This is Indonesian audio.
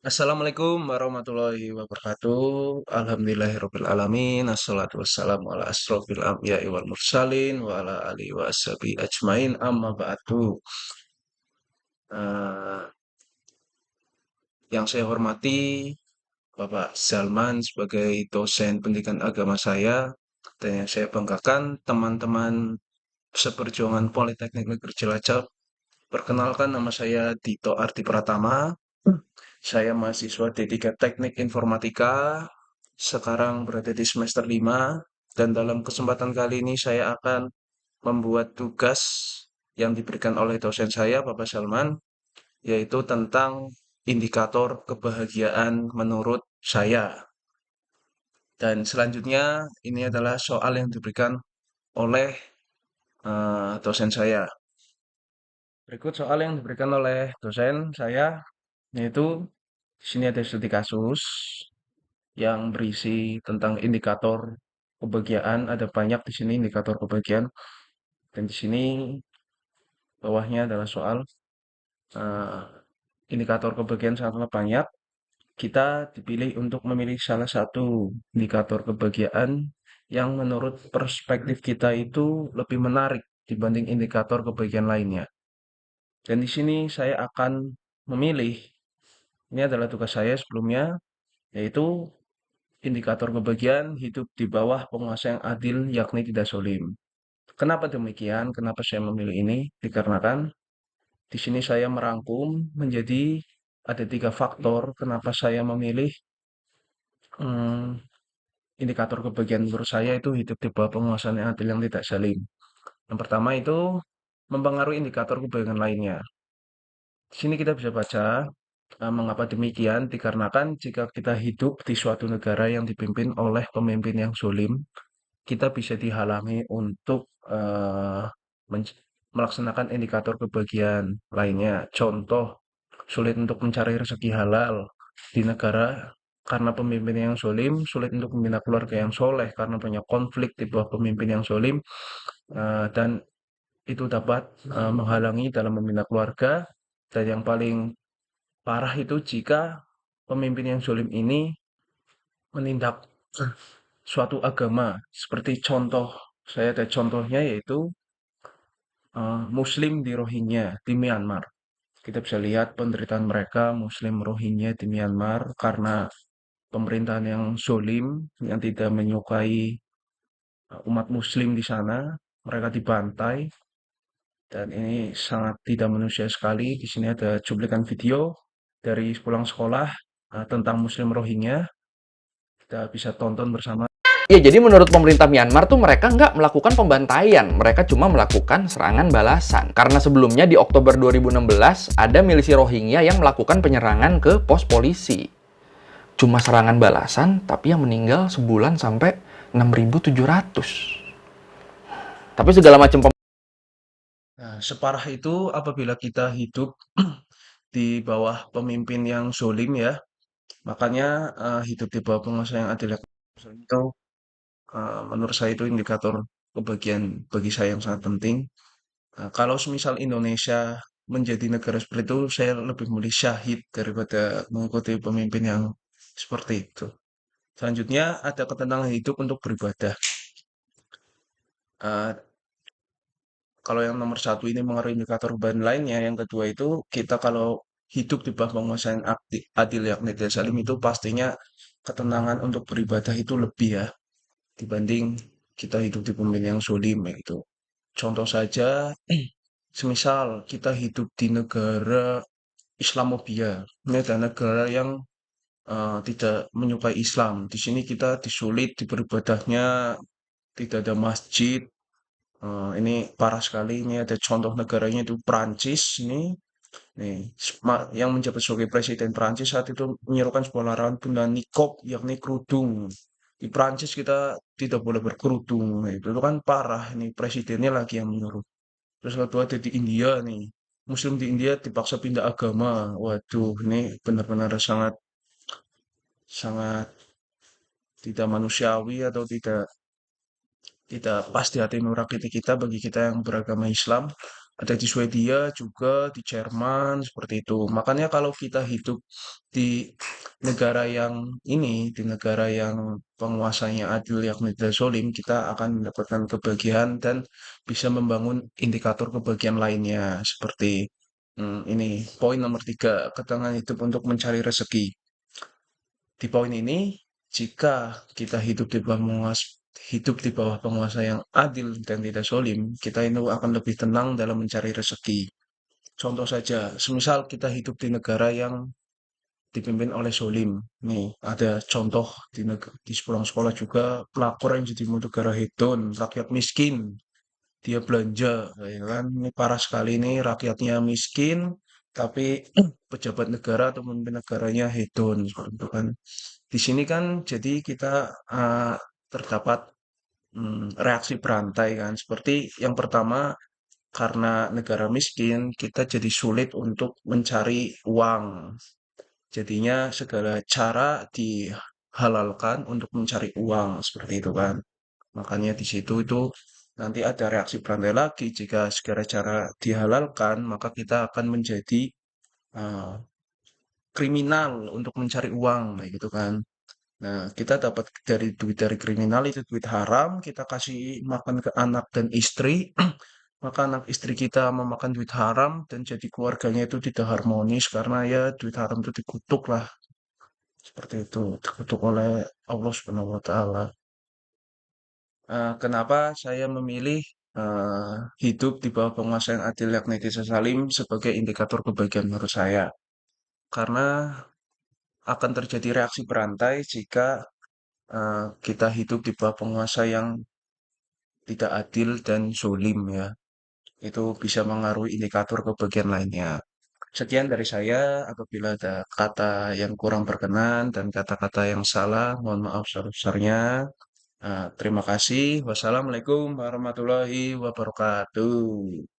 Assalamualaikum warahmatullahi wabarakatuh. Alhamdulillahirabbil alamin. Assalatu wassalamu ala asrofil anbiya'i wal mursalin wa ala alihi wa ashabihi ajmain. Amma ba'du. Eh, yang saya hormati Bapak Zalman sebagai dosen pendidikan agama saya dan yang saya banggakan teman-teman seperjuangan Politeknik Negeri Cilacap. Perkenalkan, nama saya Dito Arti Pratama. Saya mahasiswa D3 Teknik Informatika, sekarang berada di semester 5, dan dalam kesempatan kali ini saya akan membuat tugas yang diberikan oleh dosen saya, Bapak Salman, yaitu tentang indikator kebahagiaan menurut saya. Dan selanjutnya, ini adalah soal yang diberikan oleh dosen saya. Berikut soal yang diberikan oleh dosen saya, yaitu di sini ada studi kasus yang berisi tentang indikator kebahagiaan. Ada banyak di sini indikator kebahagiaan. Dan di sini bawahnya adalah soal eh, indikator kebahagiaan sangatlah banyak. Kita dipilih untuk memilih salah satu indikator kebahagiaan yang menurut perspektif kita itu lebih menarik dibanding indikator kebahagiaan lainnya. Dan di sini saya akan memilih, ini adalah tugas saya sebelumnya, yaitu indikator kebahagiaan hidup di bawah penguasa yang adil yakni tidak zalim. Kenapa demikian? Kenapa saya memilih ini? Dikarenakan di sini saya merangkum menjadi ada tiga faktor kenapa saya memilih hmm, indikator kebahagiaan menurut saya itu hidup di bawah penguasaan yang adil yang tidak zalim. Yang pertama itu mempengaruhi indikator kebahagiaan lainnya. Di sini kita bisa baca mengapa demikian dikarenakan jika kita hidup di suatu negara yang dipimpin oleh pemimpin yang zalim, kita bisa dihalangi untuk melaksanakan indikator kebahagiaan lainnya. Contoh, sulit untuk mencari rezeki halal di negara karena pemimpin yang zolim, sulit untuk membina keluarga yang soleh karena banyak konflik di bawah pemimpin yang zolim, dan itu dapat menghalangi dalam membina keluarga. Dan yang paling parah itu jika pemimpin yang zolim ini menindak suatu agama. Seperti contoh, saya ada contohnya yaitu Muslim di Rohingya di Myanmar. Kita bisa lihat penderitaan mereka Muslim Rohingya di Myanmar karena pemerintahan yang zolim, yang tidak menyukai umat Muslim di sana. Mereka dibantai dan ini sangat tidak manusia sekali. Di sini ada cuplikan video dari pulang sekolah tentang Muslim Rohingya. Kita bisa tonton bersama. Ya, jadi menurut pemerintah Myanmar tuh mereka nggak melakukan pembantaian, mereka cuma melakukan serangan balasan. Karena sebelumnya di Oktober 2016 ada milisi Rohingya yang melakukan penyerangan ke pos polisi. Cuma serangan balasan, tapi yang meninggal sebulan sampai 6.700. Tapi segala macam Nah, separah itu apabila kita hidup di bawah pemimpin yang zolim ya. Makanya hidup di bawah penguasa yang adil itu menurut saya itu indikator kebahagiaan bagi saya yang sangat penting. Kalau semisal Indonesia menjadi negara seperti itu, saya lebih memilih syahid daripada mengikuti pemimpin yang seperti itu. Selanjutnya ada ketenangan hidup untuk beribadah. Eh, Kalau yang nomor satu ini mengaruhi indikator beban lainnya, yang kedua itu kita kalau hidup di bawah penguasaan adil yakni tidak zalim itu pastinya ketenangan untuk beribadah itu lebih ya dibanding kita hidup di pemimpin yang zalim ya gitu. Contoh saja, semisal kita hidup di negara Islamofobia, ini adalah negara yang tidak menyukai Islam. Di sini kita disulit di beribadahnya, tidak ada masjid. Ini parah sekali. Ini ada contoh negaranya itu Prancis. Nih, yang menjabat sebagai presiden Prancis saat itu menyerukan sebuah larangan penggunaan nikob, yakni kerudung. Di Prancis kita tidak boleh berkerudung. Nah, itu kan parah. Ini presidennya lagi yang menyuruh. Terus kedua ada di India nih. Muslim di India dipaksa pindah agama. Waduh, ini benar-benar sangat sangat tidak manusiawi atau tidak tidak pas di hati nurani kita bagi kita yang beragama Islam. Ada di Swedia juga, di Jerman, seperti itu. Makanya kalau kita hidup di negara yang di negara yang penguasanya adil yakni tidak zalim, kita akan mendapatkan kebahagiaan dan bisa membangun indikator kebahagiaan lainnya. Seperti ini, poin nomor 3, ketenangan hidup untuk mencari rezeki. Di poin ini, jika kita hidup di bawah penguasa yang adil dan tidak zalim, kita itu akan lebih tenang dalam mencari rezeki. Contoh saja, semisal kita hidup di negara yang dipimpin oleh zalim. Nih, ada contoh di sekolah-sekolah juga pelakor yang jadi negara hedon, rakyat miskin, dia belanja, ya kan? Ini parah sekali nih, rakyatnya miskin, tapi pejabat negara atau pemimpin negaranya hedon, seperti itu kan. Di sini kan jadi kita terdapat reaksi berantai kan. Seperti yang pertama, karena negara miskin, kita jadi sulit untuk mencari uang. Jadinya segala cara dihalalkan untuk mencari uang, seperti itu kan. Makanya di situ itu nanti ada reaksi berantai lagi. Jika segala cara dihalalkan, maka kita akan menjadi eh, kriminal untuk mencari uang, kayak gitu kan. Nah, kita dapat dari duit dari kriminal itu duit haram, kita kasih makan ke anak dan istri, maka anak istri kita memakan duit haram dan jadi keluarganya itu tidak harmonis karena ya duit haram itu dikutuk lah, seperti itu, dikutuk oleh Allah Subhanahu wa taala. Kenapa saya memilih hidup di bawah penguasaan adil yakni Desa Salim sebagai indikator kebahagiaan menurut saya? Karena akan terjadi reaksi berantai jika kita hidup di bawah penguasa yang tidak adil dan zolim ya. Itu bisa mengaruhi indikator kebahagiaan lainnya. Sekian dari saya. Apabila ada kata yang kurang berkenan dan kata-kata yang salah, mohon maaf sebesar-besarnya. Terima kasih. Wassalamualaikum warahmatullahi wabarakatuh.